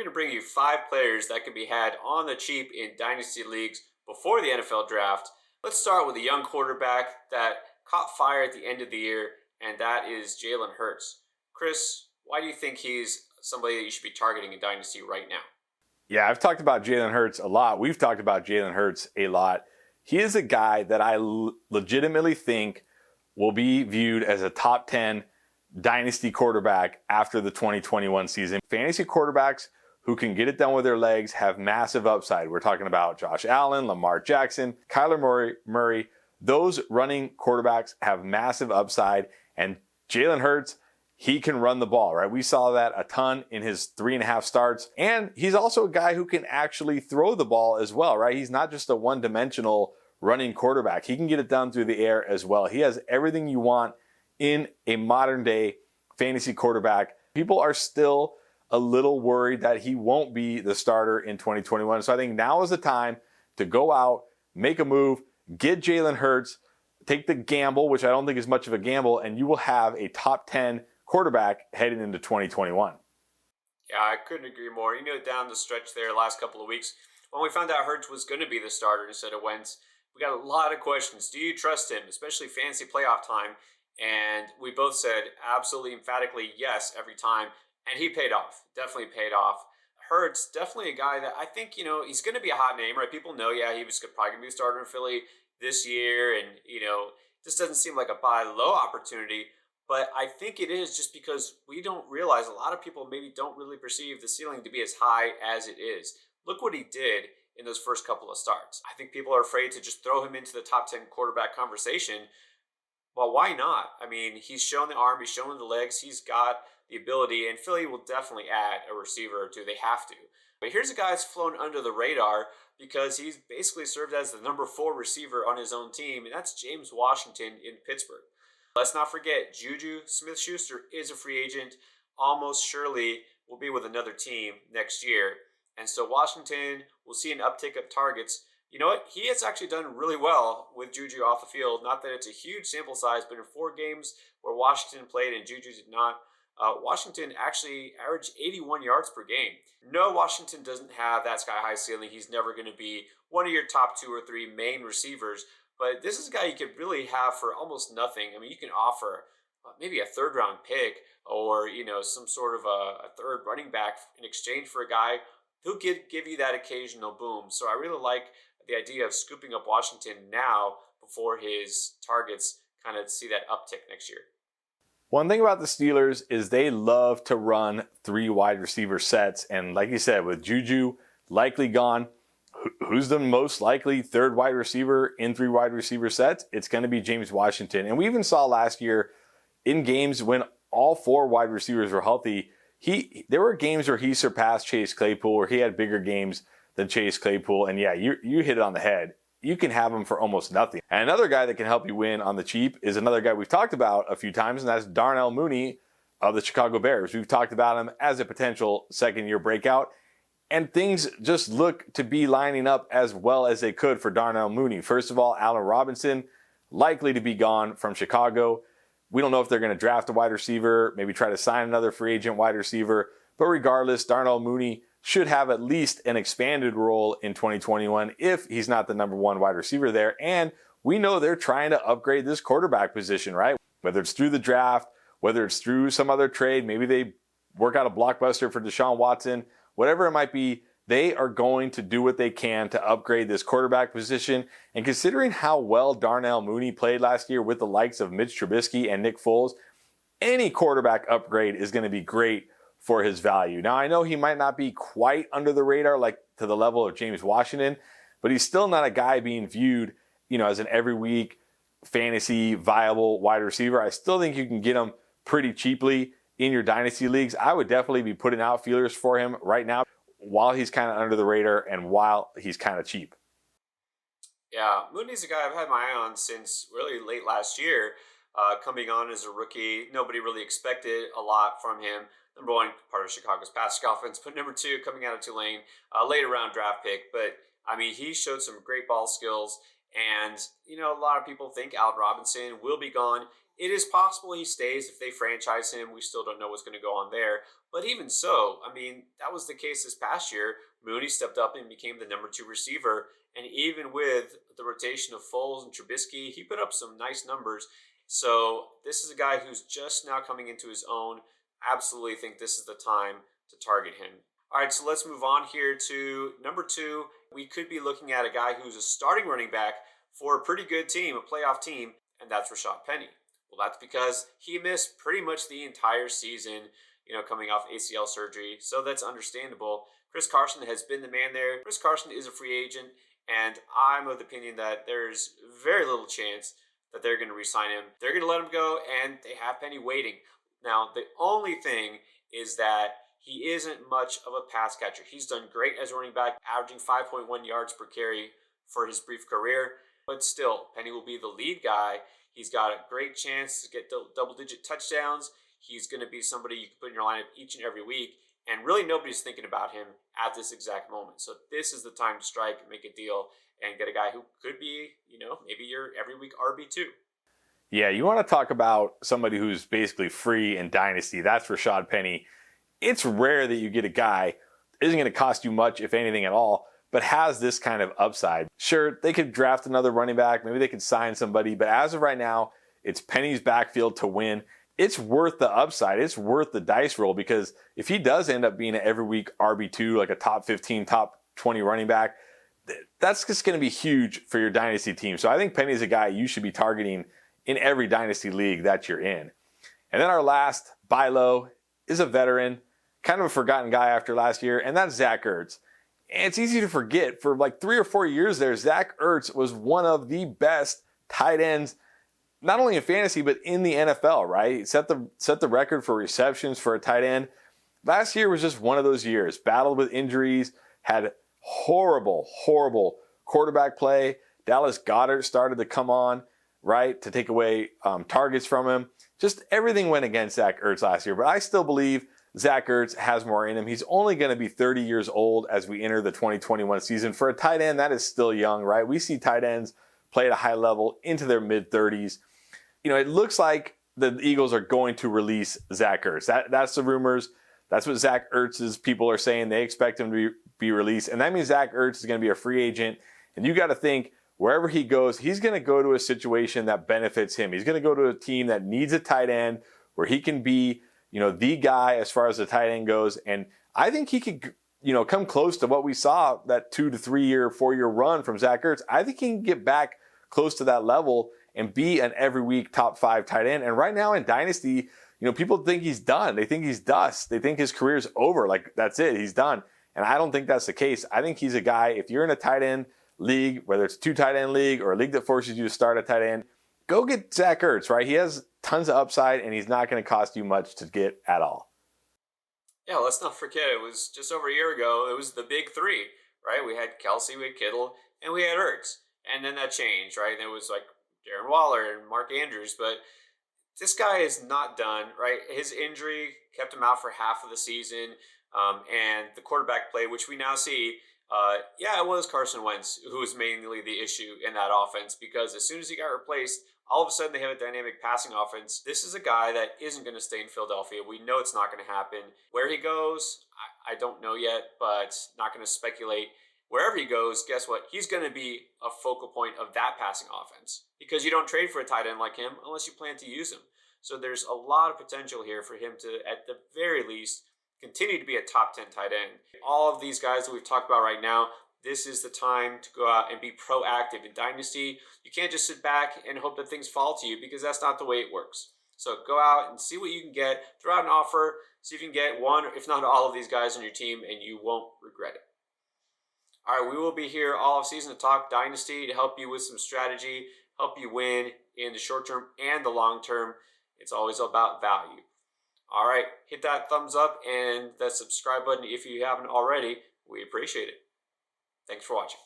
going to bring you 5 players that can be had on the cheap in Dynasty leagues before the NFL draft. Let's start with a young quarterback that caught fire at the end of the year, and that is Jalen Hurts. Chris, why do you think he's somebody that you should be targeting in Dynasty right now? Yeah, I've talked about Jalen Hurts a lot. We've talked about Jalen Hurts a lot. He is a guy that I legitimately think will be viewed as a top 10 Dynasty quarterback after the 2021 season. Fantasy quarterbacks who can get it done with their legs have massive upside. We're talking about Josh Allen, Lamar Jackson, Kyler Murray. Those running quarterbacks have massive upside, and Jalen Hurts, he can run the ball, right? We saw that a ton in his 3.5 starts. And he's also a guy who can actually throw the ball as well, right? He's not just a one-dimensional running quarterback. He can get it done through the air as well. He has everything you want in a modern-day fantasy quarterback. People are still a little worried that he won't be the starter in 2021. So I think now is the time to go out, make a move, get Jalen Hurts, take the gamble, which I don't think is much of a gamble, and you will have a top 10 quarterback heading into 2021. Yeah, I couldn't agree more. Down the stretch there, last couple of weeks, when we found out Hurts was going to be the starter instead of Wentz, we got a lot of questions. Do you trust him, especially fantasy playoff time? And we both said absolutely emphatically yes every time. And he paid off. Definitely paid off. Hurts, definitely a guy that I think, he's going to be a hot name, right? People know, yeah, he was probably going to be a starter in Philly this year. And, this doesn't seem like a buy low opportunity. But I think it is just because we don't realize a lot of people maybe don't really perceive the ceiling to be as high as it is. Look what he did in those first couple of starts. I think people are afraid to just throw him into the top 10 quarterback conversation. Well, why not? I mean, he's shown the arm, he's shown the legs, he's got the ability, and Philly will definitely add a receiver or two. They have to. But here's a guy that's flown under the radar because he's basically served as the number 4 receiver on his own team, and that's James Washington in Pittsburgh. Let's not forget, Juju Smith-Schuster is a free agent. Almost surely will be with another team next year. And so Washington will see an uptick of targets. You know what? He has actually done really well with Juju off the field. Not that it's a huge sample size, but in 4 games where Washington played and Juju did not, Washington actually averaged 81 yards per game. No, Washington doesn't have that sky-high ceiling. He's never going to be one of your top 2 or 3 main receivers. But this is a guy you could really have for almost nothing. I mean, you can offer maybe a 3rd-round pick or, some sort of a 3rd running back in exchange for a guy who could give you that occasional boom. So I really like the idea of scooping up Washington now before his targets kind of see that uptick next year. One thing about the Steelers is they love to run 3 wide receiver sets. And like you said, with Juju likely gone, who's the most likely 3rd wide receiver in 3 wide receiver sets? It's going to be James Washington. And we even saw last year in games when all 4 wide receivers were healthy, there were games where he surpassed Chase Claypool, where he had bigger games than Chase Claypool. And yeah, you hit it on the head. You can have him for almost nothing. And another guy that can help you win on the cheap is another guy we've talked about a few times, and that's Darnell Mooney of the Chicago Bears. We've talked about him as a potential second-year breakout, and things just look to be lining up as well as they could for Darnell Mooney. First of all, Allen Robinson, likely to be gone from Chicago. We don't know if they're going to draft a wide receiver, maybe try to sign another free agent wide receiver. But regardless, Darnell Mooney should have at least an expanded role in 2021 if he's not the number 1 wide receiver there. And we know they're trying to upgrade this quarterback position, right? Whether it's through the draft, whether it's through some other trade, maybe they work out a blockbuster for Deshaun Watson, whatever it might be, they are going to do what they can to upgrade this quarterback position. And considering how well Darnell Mooney played last year with the likes of Mitch Trubisky and Nick Foles, any quarterback upgrade is going to be great for his value. Now, I know he might not be quite under the radar, like to the level of James Washington, but he's still not a guy being viewed, as an every week fantasy viable wide receiver. I still think you can get him pretty cheaply in your dynasty leagues. I would definitely be putting out feelers for him right now while he's kind of under the radar and while he's kind of cheap. Yeah, Mooney's a guy I've had my eye on since really late last year. Coming on as a rookie, nobody really expected a lot from him. Number 1, part of Chicago's passing offense, but number 2, coming out of Tulane, later round draft pick. But, I mean, he showed some great ball skills. And, a lot of people think Allen Robinson will be gone. It is possible he stays if they franchise him. We still don't know what's going to go on there. But even so, I mean, that was the case this past year. Mooney stepped up and became the number 2 receiver. And even with the rotation of Foles and Trubisky, he put up some nice numbers. So this is a guy who's just now coming into his own. Absolutely think this is the time to target him. All right, so let's move on here to number 2. We could be looking at a guy who's a starting running back for a pretty good team, a playoff team, and that's Rashaad Penny. Well, that's because he missed pretty much the entire season, coming off ACL surgery. So that's understandable. Chris Carson has been the man there. Chris Carson is a free agent, and I'm of the opinion that there's very little chance that they're going to re-sign him. They're going to let him go, and they have Penny waiting. Now, the only thing is that he isn't much of a pass catcher. He's done great as a running back, averaging 5.1 yards per carry for his brief career. But still, Penny will be the lead guy. He's got a great chance to get double-digit touchdowns. He's going to be somebody you can put in your lineup each and every week. And really nobody's thinking about him at this exact moment. So this is the time to strike and make a deal and get a guy who could be, maybe your every week RB2. Yeah, you want to talk about somebody who's basically free in Dynasty. That's Rashaad Penny. It's rare that you get a guy that isn't going to cost you much, if anything at all, but has this kind of upside. Sure, they could draft another running back. Maybe they could sign somebody. But as of right now, it's Penny's backfield to win. It's worth the upside. It's worth the dice roll, because if he does end up being an every week RB2, like a top 15, top 20 running back, that's just going to be huge for your Dynasty team. So I think Penny's a guy you should be targeting in every Dynasty league that you're in. And then our last buy low is a veteran, kind of a forgotten guy after last year, and that's Zach Ertz. And it's easy to forget. For like 3 or 4 years there, Zach Ertz was one of the best tight ends, not only in fantasy, but in the NFL, right? He set the record for receptions for a tight end. Last year was just one of those years. Battled with injuries, had horrible quarterback play. Dallas Goedert started to come on, right, to take away targets from him. Just everything went against Zach Ertz last year. But I still believe Zach Ertz has more in him. He's only going to be 30 years old as we enter the 2021 season. For a tight end, that is still young, right? We see tight ends play at a high level into their mid-30s. It looks like the Eagles are going to release Zach Ertz. That's the rumors. That's what Zach Ertz's people are saying. They expect him to be released. And that means Zach Ertz is going to be a free agent. And you got to think, wherever he goes, he's going to go to a situation that benefits him. He's going to go to a team that needs a tight end where he can be, the guy as far as the tight end goes. And I think he could, come close to what we saw, that 2 to 3 year, 4 year run from Zach Ertz. I think he can get back close to that level and be an every week top 5 tight end. And right now in Dynasty, people think he's done. They think he's dust. They think his career's over. Like, that's it. He's done. And I don't think that's the case. I think he's a guy, if you're in a tight end league, whether it's a 2 tight end league or a league that forces you to start a tight end, go get Zach Ertz, right? He has tons of upside, and he's not going to cost you much to get at all. Yeah, let's not forget, it was just over a year ago, it was the big 3, right? We had Kelsey, we had Kittle, and we had Ertz. And then that changed, right? And it was like Darren Waller and Mark Andrews. But this guy is not done, right? His injury kept him out for half of the season. And the quarterback play, which we now see, it was Carson Wentz who was mainly the issue in that offense, because as soon as he got replaced, all of a sudden they have a dynamic passing offense. This is a guy that isn't going to stay in Philadelphia. We know it's not going to happen. Where he goes, I don't know yet, but not going to speculate. Wherever he goes, guess what? He's going to be a focal point of that passing offense, because you don't trade for a tight end like him unless you plan to use him. So there's a lot of potential here for him to, at the very least, continue to be a top 10 tight end. All of these guys that we've talked about right now, this is the time to go out and be proactive in Dynasty. You can't just sit back and hope that things fall to you, because that's not the way it works. So go out and see what you can get. Throw out an offer. See if you can get one, if not all of these guys on your team, and you won't regret it. All right, we will be here all off season to talk Dynasty, to help you with some strategy, help you win in the short term and the long term. It's always about value. All right, hit that thumbs up and that subscribe button if you haven't already. We appreciate it. Thanks for watching.